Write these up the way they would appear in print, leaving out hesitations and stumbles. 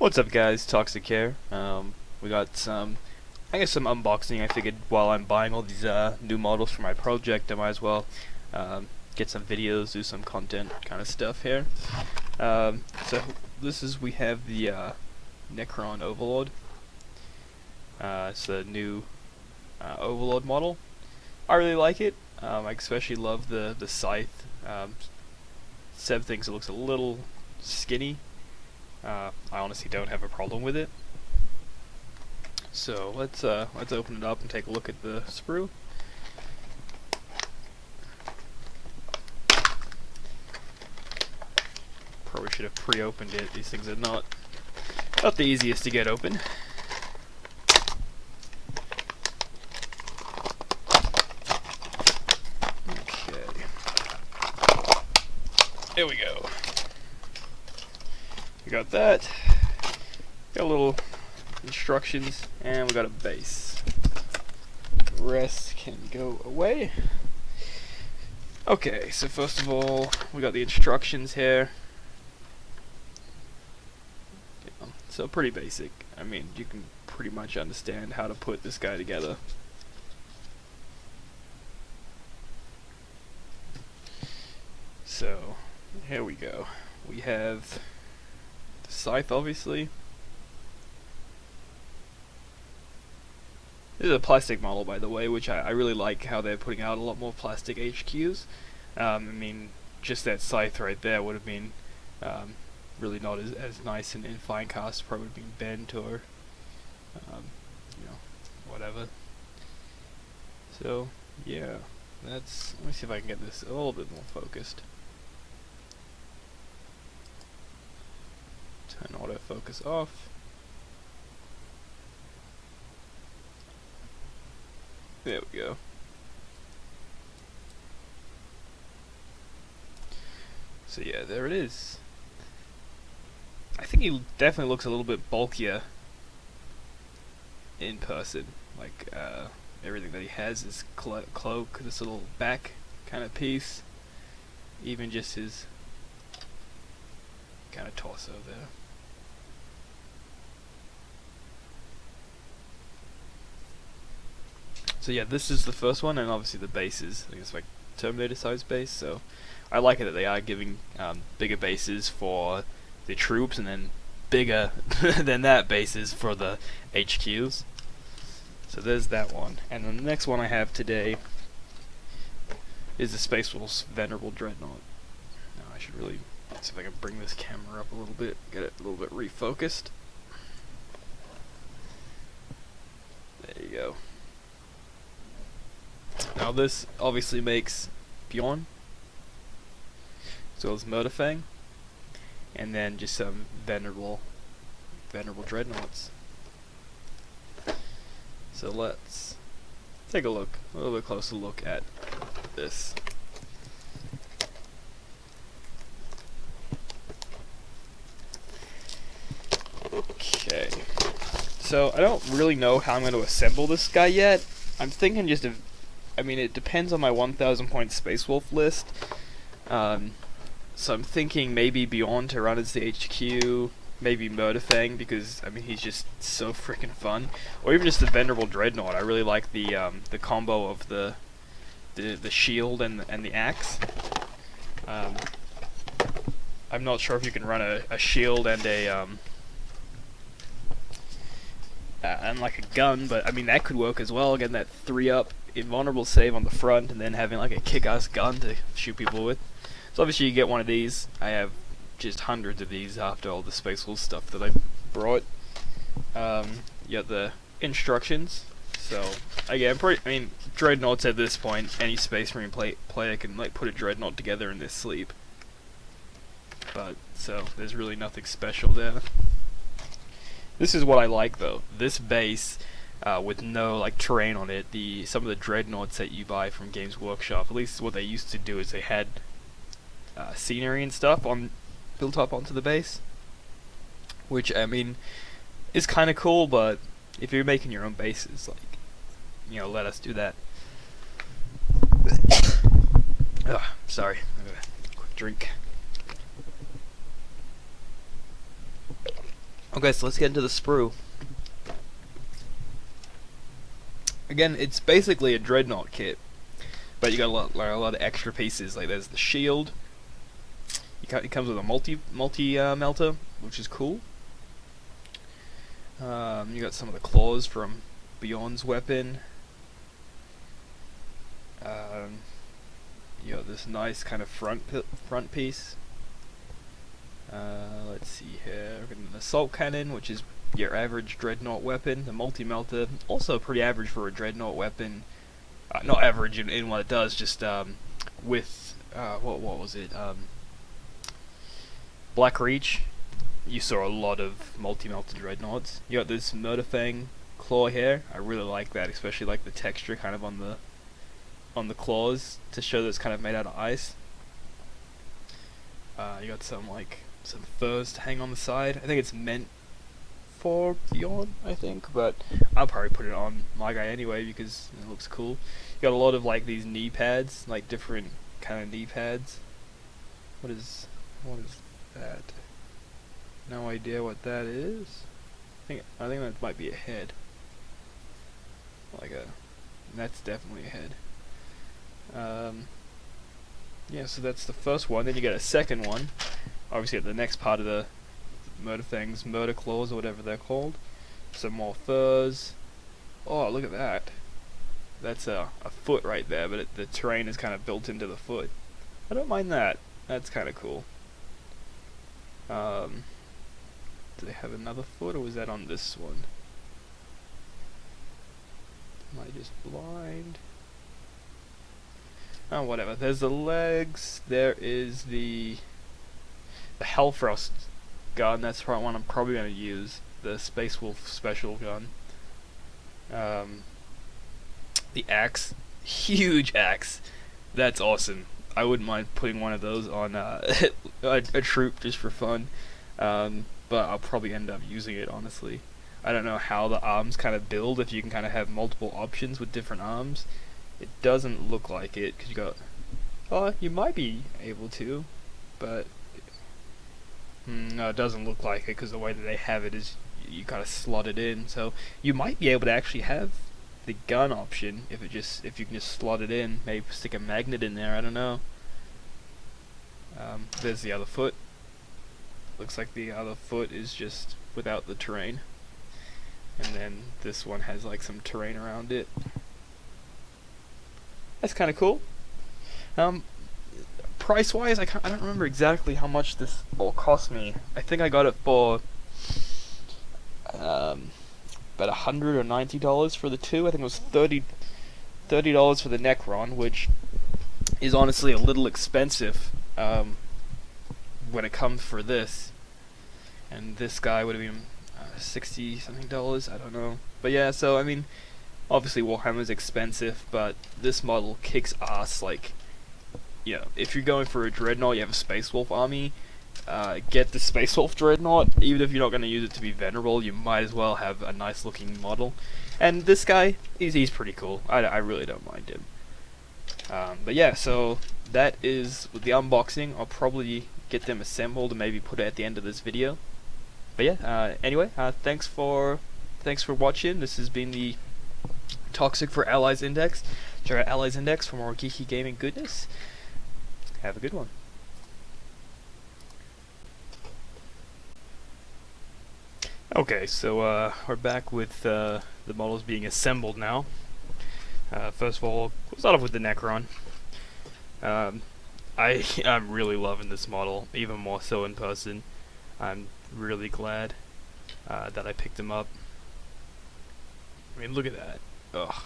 What's up, guys? Toxic here. We got some, I guess, some unboxing. I figured while I'm buying all these new models for my project, I might as well get some videos, do some content kind of stuff here. So we have the Necron Overlord. It's the new Overlord model. I really like it. I especially love the scythe. Seb thinks it looks a little skinny. I honestly don't have a problem with it. So let's open it up and take a look at the sprue. Probably should have pre-opened it. These things are not the easiest to get open. Okay. There we go. We got that. Got a little instructions, and we got a base. The rest can go away. Okay, so first of all, we got the instructions here. Yeah, so pretty basic. I mean, you can pretty much understand how to put this guy together. So, here we go. We have the scythe, obviously. This is a plastic model, by the way, which I really like how they're putting out a lot more plastic HQs. I mean, just that scythe right there would have been really not as nice and fine cast. Probably would have been bent or, you know, whatever. So, yeah, let me see if I can get this a little bit more focused. Turn autofocus off. There we go. So yeah, there it is. I think he definitely looks a little bit bulkier in person. Like everything that he has, his cloak, this little back kind of piece, even just his kind of torso there. So yeah, this is the first one, and obviously the bases, I guess, like Terminator size base. So I like it that they are giving bigger bases for the troops, and then bigger than that bases for the HQs. So there's that one, and then the next one I have today is the Space Wolf's Venerable Dreadnought. Now I should really see if I can bring this camera up a little bit, get it a little bit refocused. There you go. Now this obviously makes Bjorn, as well as Murderfang, and then just some venerable dreadnoughts. So let's take a little bit closer look at this. Okay, so I don't really know how I'm going to assemble this guy yet. I'm thinking just of, I mean, it depends on my 1,000 point Space Wolf list. So I'm thinking maybe Beyond to run as the HQ, maybe Murderfang, because I mean he's just so freaking fun, or even just the Venerable Dreadnought. I really like the combo of the shield and the axe. I'm not sure if you can run a shield and and like a gun, but I mean that could work as well. Getting that 3-up invulnerable save on the front, and then having like a kick-ass gun to shoot people with. So obviously you get one of these. I have just hundreds of these after all the Space Wolf stuff that I brought. You got the instructions. So again, I mean, dreadnoughts at this point, any Space Marine player can like put a dreadnought together in their sleep. But so there's really nothing special there. This is what I like though. This base. With no like terrain on it, some of the dreadnoughts that you buy from Games Workshop, at least what they used to do, is they had scenery and stuff built up onto the base, which I mean is kind of cool. But if you're making your own bases, like, you know, let us do that. Sorry, quick drink. Okay, so let's get into the sprue. Again, it's basically a Dreadnought kit, but you got a lot of extra pieces. Like there's the shield. It comes with a multi melter, which is cool. You got some of the claws from Beyond's weapon. You got this nice kind of front piece. Let's see here. We're getting an assault cannon, which is your average Dreadnought weapon. The multi-melter, also pretty average for a Dreadnought weapon. Not average in what it does, just with what was it? Black Reach. You saw a lot of multi-melter Dreadnoughts. You got this Murderfang claw here. I really like that, especially like the texture kind of on the claws to show that it's kind of made out of ice. You got some furs to hang on the side. I think it's meant for Beyond, I think, but I'll probably put it on my guy anyway because it looks cool. You got a lot of like these knee pads, like different kind of knee pads. What is that? No idea what that is. I think that might be a head. That's definitely a head. Yeah, so that's the first one. Then you get a second one. Obviously, at the next part of the Murderfang's murder claws or whatever they're called. Some more furs. Oh, look at that. That's a foot right there, but the terrain is kind of built into the foot. I don't mind that. That's kind of cool. Do they have another foot, or was that on this one? Am I just blind? Oh, whatever. There's the legs. There is the Hellfrost gun. That's the one I'm probably going to use. The Space Wolf special gun. The axe. Huge axe. That's awesome. I wouldn't mind putting one of those on a troop just for fun. But I'll probably end up using it, honestly. I don't know how the arms kind of build, if you can kind of have multiple options with different arms. It doesn't look like it, because you got... Oh, you might be able to, but... no, it doesn't look like it, because the way that they have it is you kind of slot it in. So you might be able to actually have the gun option if you can just slot it in. Maybe stick a magnet in there, I don't know. There's the other foot. Looks like the other foot is just without the terrain. And then this one has like some terrain around it. That's kind of cool. Price wise, I don't remember exactly how much this all cost me. I think I got it for about $100 or $90 for the two. I think it was $30 for the Necron, which is honestly a little expensive when it comes for this. And this guy would have been $60 something. I don't know. But yeah, so I mean, obviously Warhammer's expensive, but this model kicks ass. Like, you know, if you're going for a Dreadnought, you have a Space Wolf army, get the Space Wolf Dreadnought. Even if you're not going to use it to be venerable, you might as well have a nice looking model. And this guy, he's pretty cool. I really don't mind him. But yeah, so that is the unboxing. I'll probably get them assembled and maybe put it at the end of this video. But yeah, anyway, thanks for watching. This has been the Toxic for Allies Index. Check out Allies Index for more geeky gaming goodness. Have a good one. Okay, so we're back with the models being assembled now. First of all, we'll start off with the Necron. I'm really loving this model, even more so in person. I'm really glad that I picked him up. I mean, look at that. Ugh.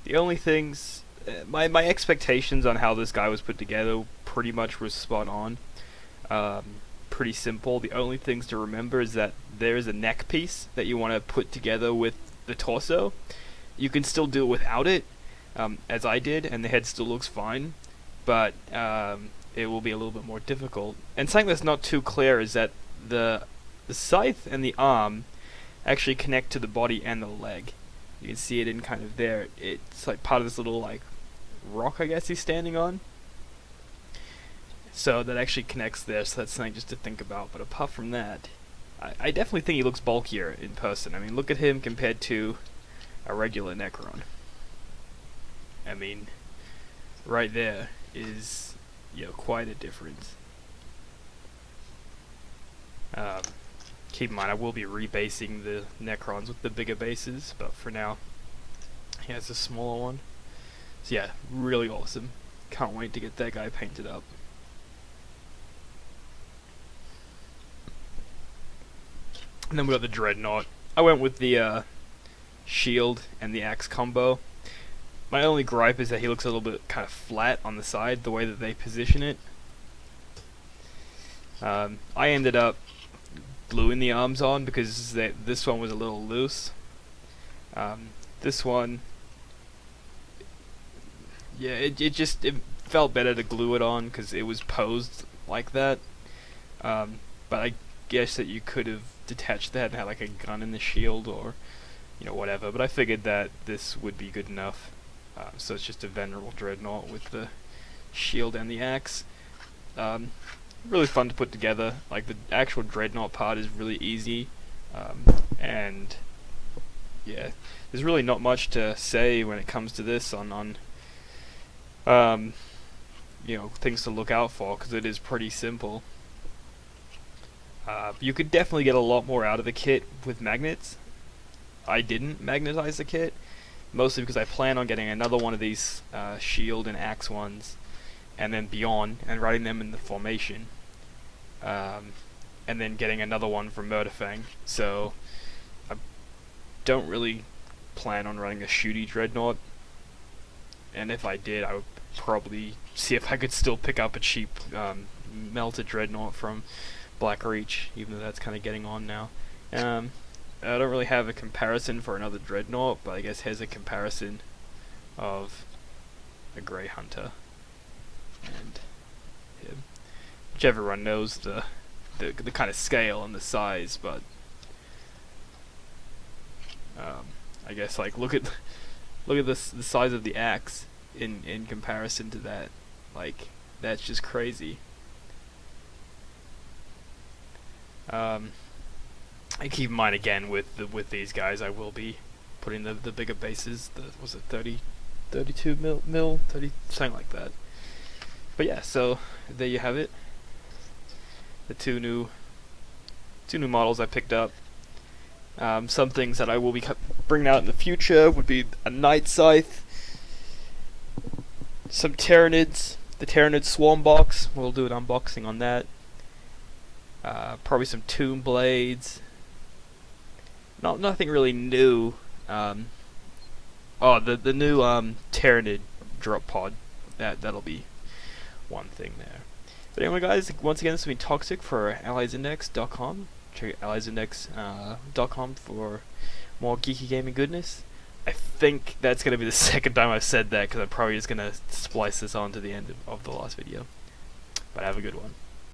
The only things... my expectations on how this guy was put together pretty much was spot on. Pretty simple. The only things to remember is that there is a neck piece that you want to put together with the torso. You can still do it without it, as I did, and the head still looks fine, but it will be a little bit more difficult. And something that's not too clear is that the scythe and the arm actually connect to the body and the leg. You can see it in kind of there. It's like part of this little like rock, I guess he's standing on. So that actually connects there, so that's something just to think about. But apart from that, I definitely think he looks bulkier in person. I mean, look at him compared to a regular Necron. I mean, right there is, you know, quite a difference. Keep in mind, I will be rebasing the Necrons with the bigger bases, but for now, he has a smaller one. So yeah, really awesome. Can't wait to get that guy painted up. And then we got the Dreadnought. I went with the shield and the axe combo. My only gripe is that he looks a little bit kind of flat on the side, the way that they position it. I ended up gluing the arms on because this one was a little loose. This one, yeah, it felt better to glue it on because it was posed like that. But I guess that you could have detached that and had like a gun in the shield or, you know, whatever. But I figured that this would be good enough. So it's just a venerable Dreadnought with the shield and the axe. Really fun to put together. Like, the actual Dreadnought part is really easy, and yeah, there's really not much to say when it comes to this on you know, things to look out for, because it is pretty simple. You could definitely get a lot more out of the kit with magnets. I didn't magnetize the kit, mostly because I plan on getting another one of these shield and axe ones, and then beyond, and writing them in the formation, and then getting another one from Murderfang. So I don't really plan on running a shooty Dreadnought, and if I did, I would probably see if I could still pick up a cheap melted Dreadnought from Black Reach, even though that's kind of getting on now. I don't really have a comparison for another Dreadnought, but I guess here's a comparison of a Grey Hunter and him. Which everyone knows the kind of scale and the size, but I guess, like, look at the size of the axe in comparison to that. Like, that's just crazy. I keep in mind, again, with these guys, I will be putting the bigger bases. Was it 32 mil, 30, something like that. But yeah, so there you have it. The two new models I picked up. Some things that I will be bringing out in the future would be a Night Scythe, some Tyranids, the Tyranid Swarm Box. We'll do an unboxing on that. Probably some Tomb Blades. Nothing really new. The new Tyranid drop pod. That'll be one thing there. But anyway, guys, once again, this has been Toxic for AlliesIndex.com. Check out AlliesIndex.com for more geeky gaming goodness. I think that's going to be the second time I've said that, because I'm probably just going to splice this on to the end of the last video. But have a good one.